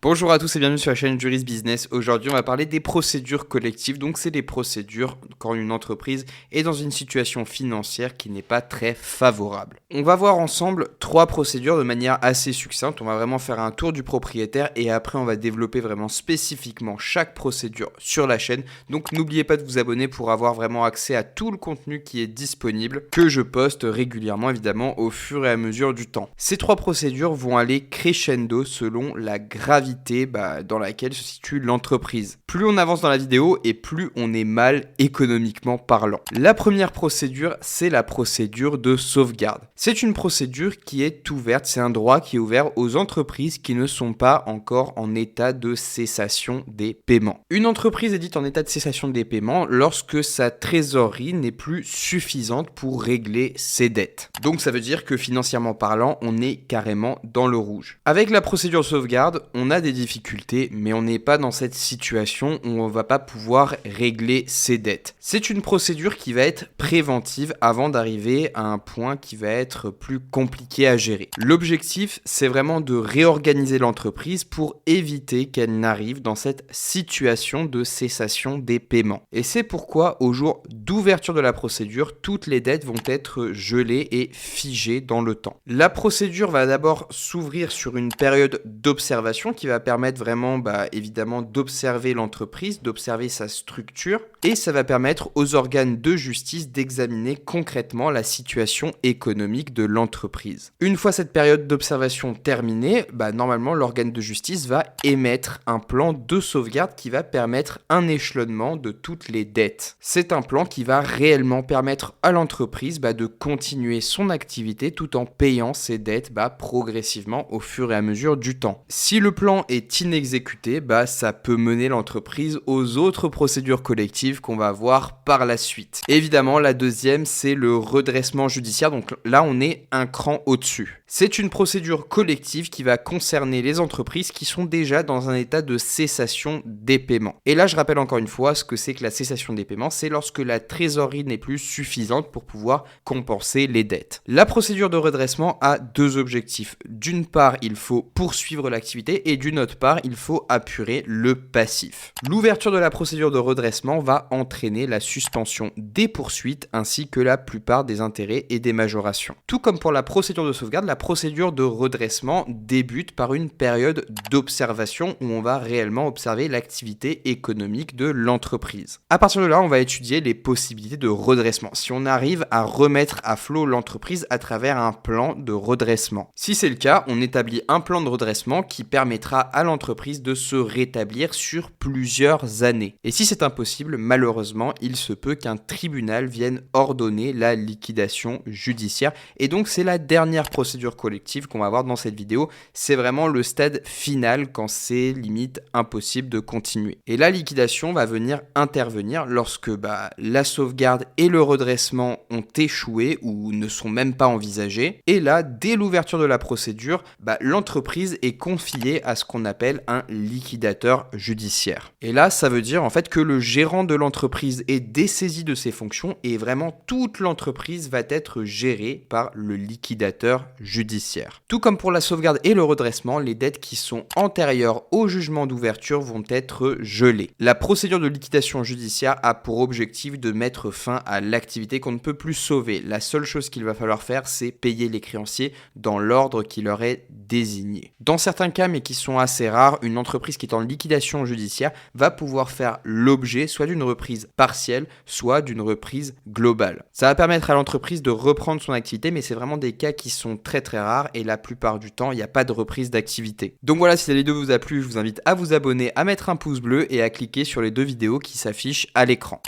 Bonjour à tous et bienvenue sur la chaîne Juris Business. Aujourd'hui, on va parler des procédures collectives. Donc, c'est des procédures quand une entreprise est dans une situation financière qui n'est pas très favorable. On va voir ensemble 3 procédures de manière assez succincte. On va vraiment faire un tour du propriétaire et après, on va développer vraiment spécifiquement chaque procédure sur la chaîne. Donc, n'oubliez pas de vous abonner pour avoir vraiment accès à tout le contenu qui est disponible, que je poste régulièrement, évidemment, au fur et à mesure du temps. Ces 3 procédures vont aller crescendo selon la gravité dans laquelle se situe l'entreprise. Plus on avance dans la vidéo et plus on est mal économiquement parlant. La première procédure, c'est la procédure de sauvegarde. C'est une procédure qui est ouverte, c'est un droit qui est ouvert aux entreprises qui ne sont pas encore en état de cessation des paiements. Une entreprise est dite en état de cessation des paiements lorsque sa trésorerie n'est plus suffisante pour régler ses dettes. Donc ça veut dire que financièrement parlant, on est carrément dans le rouge. Avec la procédure de sauvegarde, on a des difficultés, mais on n'est pas dans cette situation où on va pas pouvoir régler ses dettes. C'est une procédure qui va être préventive avant d'arriver à un point qui va être plus compliqué à gérer. L'objectif, c'est vraiment de réorganiser l'entreprise pour éviter qu'elle n'arrive dans cette situation de cessation des paiements. Et c'est pourquoi, au jour d'ouverture de la procédure, toutes les dettes vont être gelées et figées dans le temps. La procédure va d'abord s'ouvrir sur une période d'observation qui va permettre vraiment évidemment d'observer l'entreprise, d'observer sa structure et ça va permettre aux organes de justice d'examiner concrètement la situation économique de l'entreprise. Une fois cette période d'observation terminée, normalement l'organe de justice va émettre un plan de sauvegarde qui va permettre un échelonnement de toutes les dettes. C'est un plan qui va réellement permettre à l'entreprise de continuer son activité tout en payant ses dettes progressivement au fur et à mesure du temps. Si le plan est inexécuté, ça peut mener l'entreprise aux autres procédures collectives qu'on va voir par la suite. Évidemment, la deuxième, c'est le redressement judiciaire. Donc là, on est un cran au-dessus. C'est une procédure collective qui va concerner les entreprises qui sont déjà dans un état de cessation des paiements. Et là, je rappelle encore une fois ce que c'est que la cessation des paiements. C'est lorsque la trésorerie n'est plus suffisante pour pouvoir compenser les dettes. La procédure de redressement a 2 objectifs. D'une part, il faut poursuivre l'activité et d'une autre part, il faut apurer le passif. L'ouverture de la procédure de redressement va entraîner la suspension des poursuites ainsi que la plupart des intérêts et des majorations. Tout comme pour la procédure de sauvegarde, la procédure de redressement débute par une période d'observation où on va réellement observer l'activité économique de l'entreprise. À partir de là, on va étudier les possibilités de redressement. Si on arrive à remettre à flot l'entreprise à travers un plan de redressement. Si c'est le cas, on établit un plan de redressement qui permettra à l'entreprise de se rétablir sur plusieurs années. Et si c'est impossible, malheureusement, il se peut qu'un tribunal vienne ordonner la liquidation judiciaire. Et donc, c'est la dernière procédure collective qu'on va voir dans cette vidéo. C'est vraiment le stade final quand c'est limite impossible de continuer. Et la liquidation va venir intervenir lorsque la sauvegarde et le redressement ont échoué ou ne sont même pas envisagés. Et là, dès l'ouverture de la procédure, l'entreprise est confiée à ce qu'on appelle un liquidateur judiciaire. Et là, ça veut dire en fait que le gérant de l'entreprise est dessaisi de ses fonctions et vraiment toute l'entreprise va être gérée par le liquidateur judiciaire. Tout comme pour la sauvegarde et le redressement, les dettes qui sont antérieures au jugement d'ouverture vont être gelées. La procédure de liquidation judiciaire a pour objectif de mettre fin à l'activité qu'on ne peut plus sauver. La seule chose qu'il va falloir faire, c'est payer les créanciers dans l'ordre qui leur est désigné. Dans certains cas, mais qui sont assez rares, une entreprise qui est en liquidation judiciaire va pouvoir faire l'objet soit d'une reprise partielle, soit d'une reprise globale. Ça va permettre à l'entreprise de reprendre son activité, mais c'est vraiment des cas qui sont très très rares et la plupart du temps, il n'y a pas de reprise d'activité. Donc voilà, si la vidéo vous a plu, je vous invite à vous abonner, à mettre un pouce bleu et à cliquer sur les 2 vidéos qui s'affichent à l'écran.